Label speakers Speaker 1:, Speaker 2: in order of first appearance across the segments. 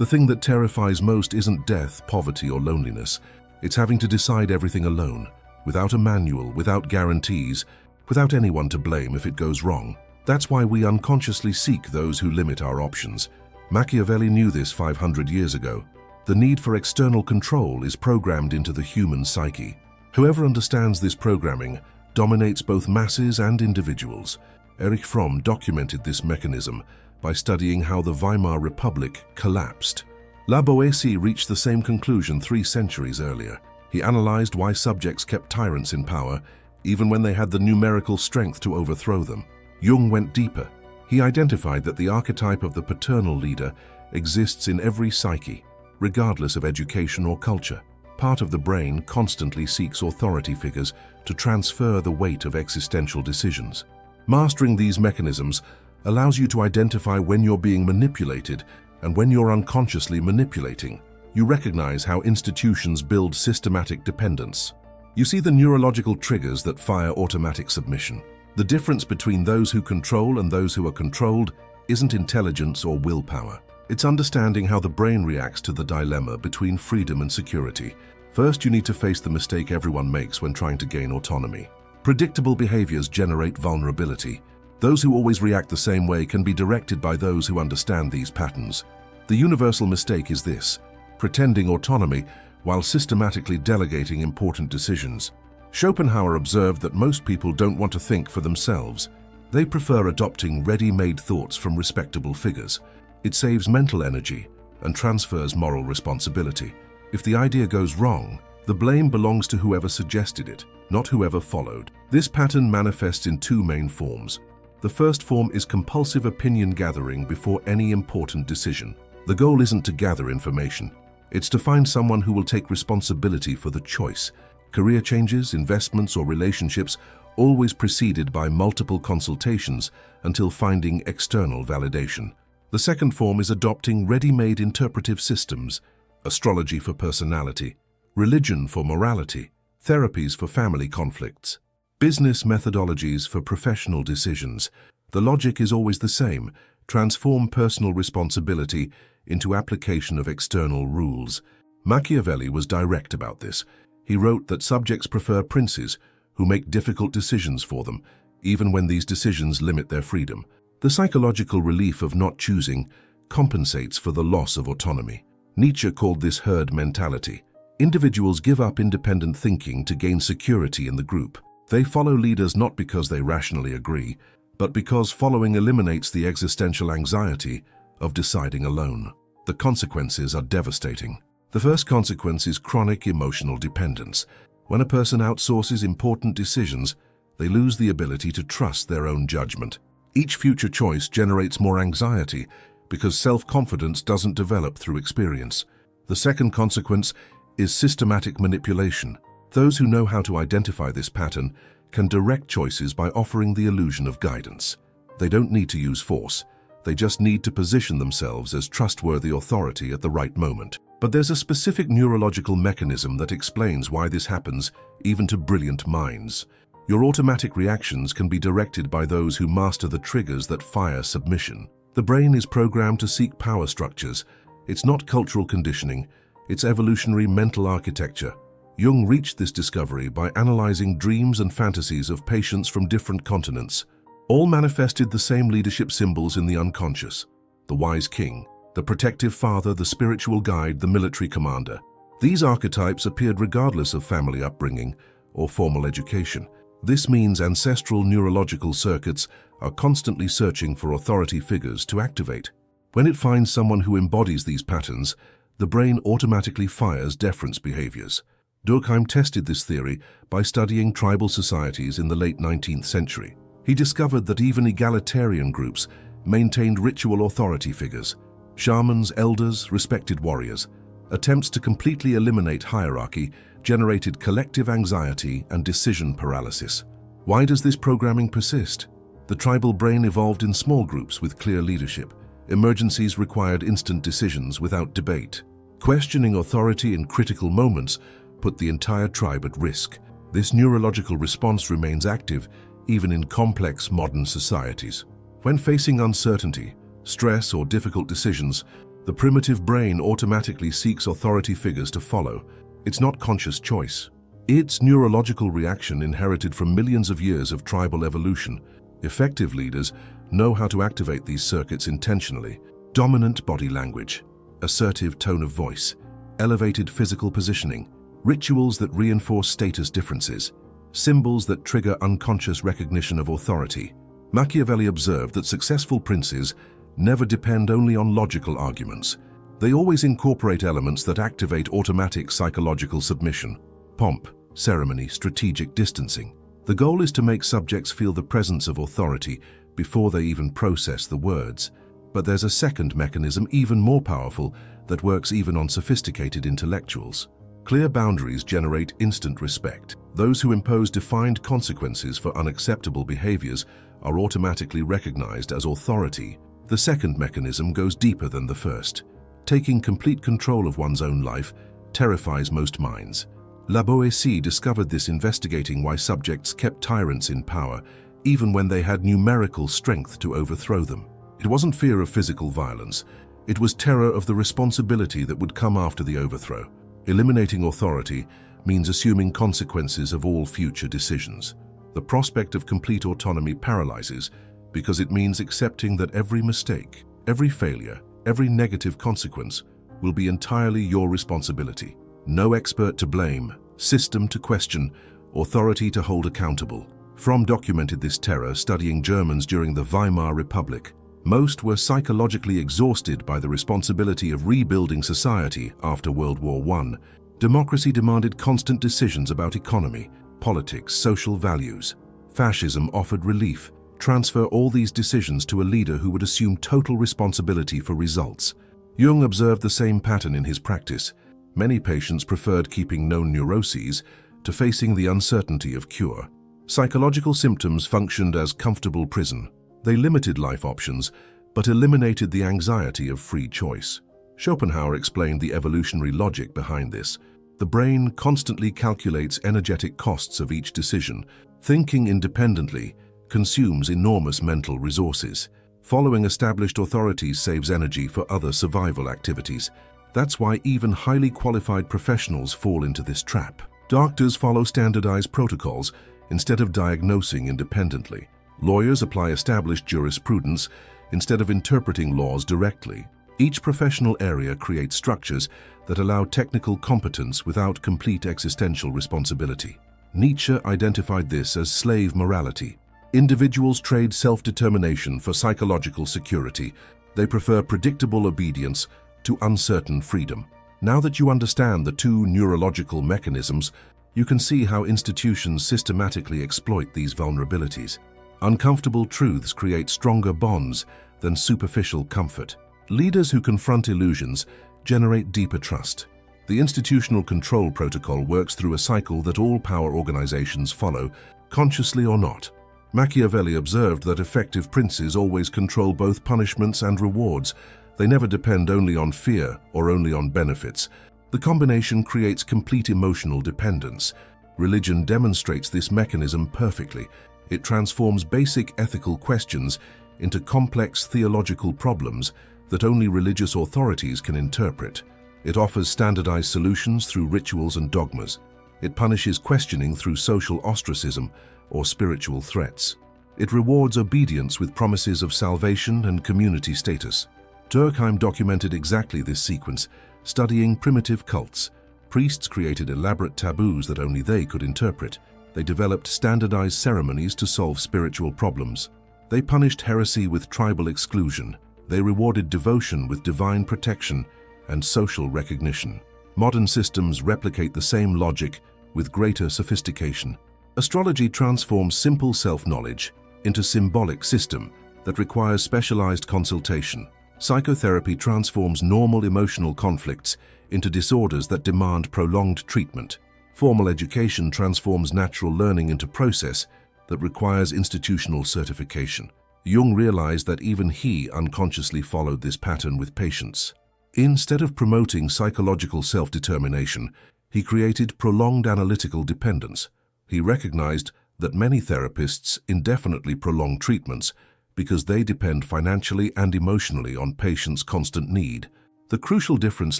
Speaker 1: The thing that terrifies most isn't death, poverty, or loneliness. It's having to decide everything alone, without a manual, without guarantees, without anyone to blame if it goes wrong. That's why we unconsciously seek those who limit our options. Machiavelli knew this 500 years ago. The need for external control is programmed into the human psyche. Whoever understands this programming dominates both masses and individuals. Erich Fromm documented this mechanism by studying how the Weimar Republic collapsed. La Boétie reached the same conclusion 3 centuries earlier. He analyzed why subjects kept tyrants in power, even when they had the numerical strength to overthrow them. Jung went deeper. He identified that the archetype of the paternal leader exists in every psyche, regardless of education or culture. Part of the brain constantly seeks authority figures to transfer the weight of existential decisions. Mastering these mechanisms allows you to identify when you're being manipulated and when you're unconsciously manipulating. You recognize how institutions build systematic dependence. You see the neurological triggers that fire automatic submission. The difference between those who control and those who are controlled isn't intelligence or willpower. It's understanding how the brain reacts to the dilemma between freedom and security. First, you need to face the mistake everyone makes when trying to gain autonomy. Predictable behaviors generate vulnerability. Those who always react the same way can be directed by those who understand these patterns. The universal mistake is this: pretending autonomy while systematically delegating important decisions. Schopenhauer observed that most people don't want to think for themselves. They prefer adopting ready-made thoughts from respectable figures. It saves mental energy and transfers moral responsibility. If the idea goes wrong, the blame belongs to whoever suggested it, not whoever followed. This pattern manifests in 2 main forms. The first form is compulsive opinion gathering before any important decision. The goal isn't to gather information. It's to find someone who will take responsibility for the choice. Career changes, investments, or relationships always preceded by multiple consultations until finding external validation. The second form is adopting ready-made interpretive systems: astrology for personality, religion for morality, therapies for family conflicts, business methodologies for professional decisions. The logic is always the same: transform personal responsibility into application of external rules. Machiavelli was direct about this. He wrote that subjects prefer princes who make difficult decisions for them, even when these decisions limit their freedom. The psychological relief of not choosing compensates for the loss of autonomy. Nietzsche called this herd mentality. Individuals give up independent thinking to gain security in the group. They follow leaders not because they rationally agree, but because following eliminates the existential anxiety of deciding alone. The consequences are devastating. The first consequence is chronic emotional dependence. When a person outsources important decisions, they lose the ability to trust their own judgment. Each future choice generates more anxiety because self-confidence doesn't develop through experience. The second consequence is systematic manipulation. Those who know how to identify this pattern can direct choices by offering the illusion of guidance. They don't need to use force. They just need to position themselves as trustworthy authority at the right moment. But there's a specific neurological mechanism that explains why this happens, even to brilliant minds. Your automatic reactions can be directed by those who master the triggers that fire submission. The brain is programmed to seek power structures. It's not cultural conditioning, it's evolutionary mental architecture. Jung reached this discovery by analyzing dreams and fantasies of patients from different continents. All manifested the same leadership symbols in the unconscious: the wise king, the protective father, the spiritual guide, the military commander. These archetypes appeared regardless of family upbringing or formal education. This means ancestral neurological circuits are constantly searching for authority figures to activate. When it finds someone who embodies these patterns, the brain automatically fires deference behaviors. Durkheim tested this theory by studying tribal societies in the late 19th century. He discovered that even egalitarian groups maintained ritual authority figures: shamans, elders, respected warriors. Attempts to completely eliminate hierarchy generated collective anxiety and decision paralysis. Why does this programming persist? The tribal brain evolved in small groups with clear leadership. Emergencies required instant decisions without debate. Questioning authority in critical moments put the entire tribe at risk. This neurological response remains active even in complex modern societies. When facing uncertainty, stress, or difficult decisions, The primitive brain automatically seeks authority figures to follow. It's not conscious choice. It's neurological reaction inherited from millions of years of tribal evolution. Effective leaders know how to activate these circuits intentionally. Dominant body language, assertive tone of voice, elevated physical positioning, rituals that reinforce status differences, symbols that trigger unconscious recognition of authority. Machiavelli observed that successful princes never depend only on logical arguments. They always incorporate elements that activate automatic psychological submission. Pomp, ceremony, strategic distancing. The goal is to make subjects feel the presence of authority before they even process the words. But there's a second mechanism, even more powerful, that works even on sophisticated intellectuals. Clear boundaries generate instant respect. Those who impose defined consequences for unacceptable behaviors are automatically recognized as authority. The second mechanism goes deeper than the first. Taking complete control of one's own life terrifies most minds. La Boétie discovered this, investigating why subjects kept tyrants in power, even when they had numerical strength to overthrow them. It wasn't fear of physical violence. It was terror of the responsibility that would come after the overthrow. Eliminating authority means assuming consequences of all future decisions. The prospect of complete autonomy paralyzes because it means accepting that every mistake, every failure, every negative consequence will be entirely your responsibility. No expert to blame, system to question, authority to hold accountable. Fromm documented this terror studying Germans during the Weimar Republic. Most were psychologically exhausted by the responsibility of rebuilding society after World War I. Democracy demanded constant decisions about economy, politics, social values. Fascism offered relief. Transfer all these decisions to a leader who would assume total responsibility for results. Jung observed the same pattern in his practice. Many patients preferred keeping known neuroses to facing the uncertainty of cure. Psychological symptoms functioned as comfortable prison. They limited life options, but eliminated the anxiety of free choice. Schopenhauer explained the evolutionary logic behind this. The brain constantly calculates energetic costs of each decision. Thinking independently consumes enormous mental resources. Following established authorities saves energy for other survival activities. That's why even highly qualified professionals fall into this trap. Doctors follow standardized protocols instead of diagnosing independently. Lawyers apply established jurisprudence instead of interpreting laws directly. Each professional area creates structures that allow technical competence without complete existential responsibility. Nietzsche identified this as slave morality. Individuals trade self-determination for psychological security. They prefer predictable obedience to uncertain freedom. Now that you understand the two neurological mechanisms, you can see how institutions systematically exploit these vulnerabilities. Uncomfortable truths create stronger bonds than superficial comfort. Leaders who confront illusions generate deeper trust. The institutional control protocol works through a cycle that all power organizations follow, consciously or not. Machiavelli observed that effective princes always control both punishments and rewards. They never depend only on fear or only on benefits. The combination creates complete emotional dependence. Religion demonstrates this mechanism perfectly. It transforms basic ethical questions into complex theological problems that only religious authorities can interpret. It offers standardized solutions through rituals and dogmas. It punishes questioning through social ostracism or spiritual threats. It rewards obedience with promises of salvation and community status. Durkheim documented exactly this sequence, studying primitive cults. Priests created elaborate taboos that only they could interpret. They developed standardized ceremonies to solve spiritual problems. They punished heresy with tribal exclusion. They rewarded devotion with divine protection and social recognition. Modern systems replicate the same logic with greater sophistication. Astrology transforms simple self-knowledge into symbolic system that requires specialized consultation. Psychotherapy transforms normal emotional conflicts into disorders that demand prolonged treatment. Formal education transforms natural learning into process that requires institutional certification. Jung realized that even he unconsciously followed this pattern with patients. Instead of promoting psychological self-determination, he created prolonged analytical dependence. He recognized that many therapists indefinitely prolong treatments because they depend financially and emotionally on patients' constant need. The crucial difference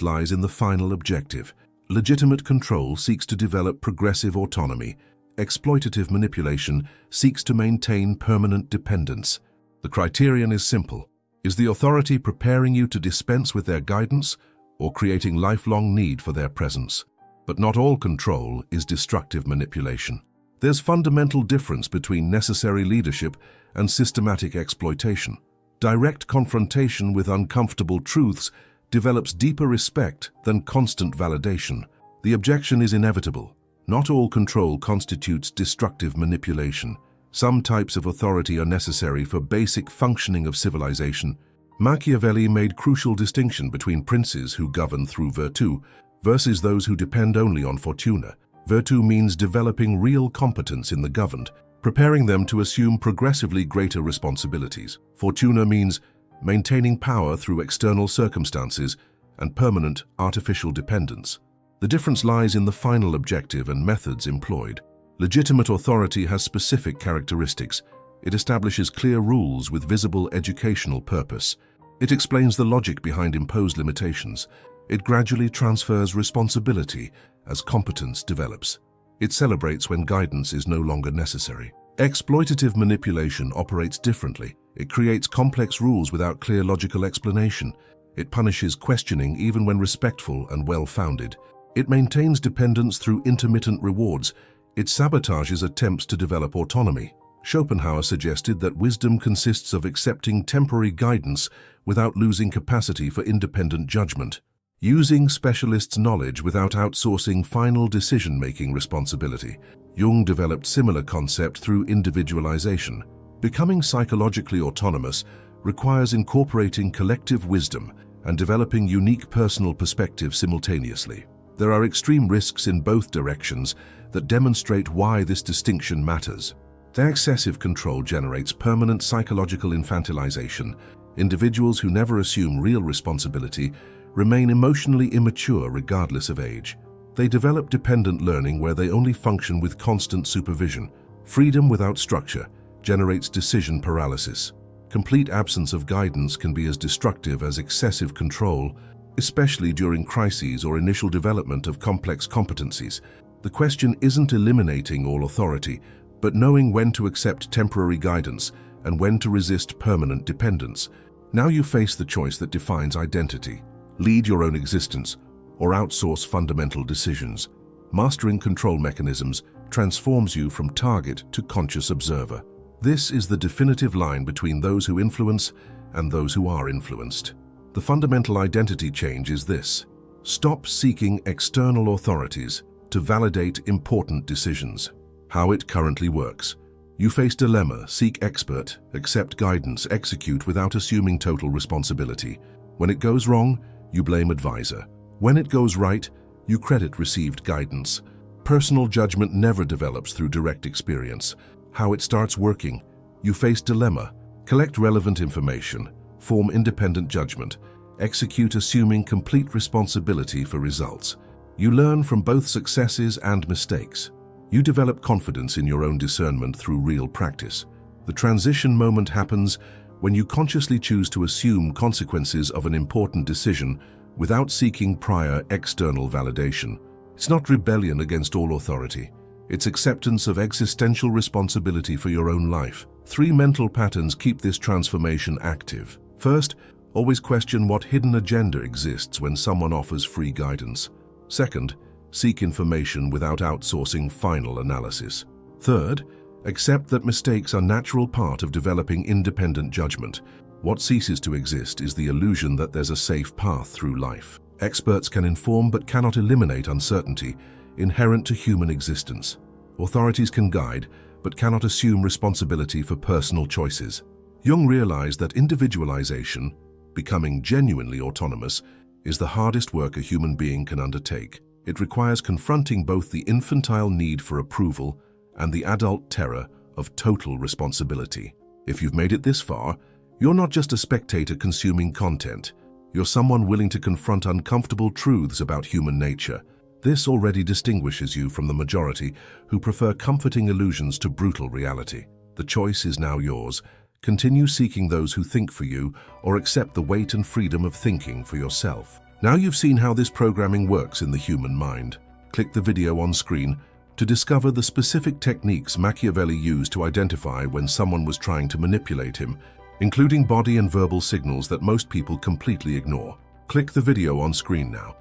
Speaker 1: lies in the final objective. Legitimate control seeks to develop progressive autonomy. Exploitative manipulation seeks to maintain permanent dependence. The criterion is simple. Is the authority preparing you to dispense with their guidance or creating lifelong need for their presence? But not all control is destructive manipulation. There's fundamental difference between necessary leadership and systematic exploitation. Direct confrontation with uncomfortable truths develops deeper respect than constant validation. The objection is inevitable. Not all control constitutes destructive manipulation. Some types of authority are necessary for basic functioning of civilization. Machiavelli made crucial distinction between princes who govern through virtue versus those who depend only on fortuna. Virtue means developing real competence in the governed, preparing them to assume progressively greater responsibilities. Fortuna means maintaining power through external circumstances and permanent artificial dependence. The difference lies in the final objective and methods employed. Legitimate authority has specific characteristics. It establishes clear rules with visible educational purpose. It explains the logic behind imposed limitations. It gradually transfers responsibility as competence develops. It celebrates when guidance is no longer necessary. Exploitative manipulation operates differently. It creates complex rules without clear logical explanation. It punishes questioning even when respectful and well-founded. It maintains dependence through intermittent rewards. It sabotages attempts to develop autonomy. Schopenhauer suggested that wisdom consists of accepting temporary guidance without losing capacity for independent judgment. Using specialists' knowledge without outsourcing final decision-making responsibility. Jung developed similar concept through individualization. Becoming psychologically autonomous requires incorporating collective wisdom and developing unique personal perspectives simultaneously. There are extreme risks in both directions that demonstrate why this distinction matters. The excessive control generates permanent psychological infantilization. Individuals who never assume real responsibility remain emotionally immature regardless of age. They develop dependent learning where they only function with constant supervision. Freedom without structure generates decision paralysis. Complete absence of guidance can be as destructive as excessive control, especially during crises or initial development of complex competencies. The question isn't eliminating all authority, but knowing when to accept temporary guidance and when to resist permanent dependence. Now you face the choice that defines identity. Lead your own existence or outsource fundamental decisions. Mastering control mechanisms transforms you from target to conscious observer. This is the definitive line between those who influence and those who are influenced. The fundamental identity change is this: stop seeking external authorities to validate important decisions. How it currently works. You face dilemma, seek expert, accept guidance, execute without assuming total responsibility. When it goes wrong, you blame advisor. When it goes right, you credit received guidance. Personal judgment never develops through direct experience. How it starts working. You face dilemma, collect relevant information, form independent judgment, execute assuming complete responsibility for results. You learn from both successes and mistakes. You develop confidence in your own discernment through real practice. The transition moment happens when you consciously choose to assume consequences of an important decision without seeking prior external validation. It's not rebellion against all authority. It's acceptance of existential responsibility for your own life. 3 mental patterns keep this transformation active. First, always question what hidden agenda exists when someone offers free guidance. Second, seek information without outsourcing final analysis. Third, accept that mistakes are a natural part of developing independent judgment. What ceases to exist is the illusion that there's a safe path through life. Experts can inform but cannot eliminate uncertainty inherent to human existence. Authorities can guide but cannot assume responsibility for personal choices. Jung realized that individualization, becoming genuinely autonomous, is the hardest work a human being can undertake. It requires confronting both the infantile need for approval and the adult terror of total responsibility. If you've made it this far, you're not just a spectator consuming content. You're someone willing to confront uncomfortable truths about human nature. This already distinguishes you from the majority who prefer comforting illusions to brutal reality. The choice is now yours. Continue seeking those who think for you, or accept the weight and freedom of thinking for yourself. Now you've seen how this programming works in the human mind. Click the video on screen to discover the specific techniques Machiavelli used to identify when someone was trying to manipulate him, including body and verbal signals that most people completely ignore. Click the video on screen now.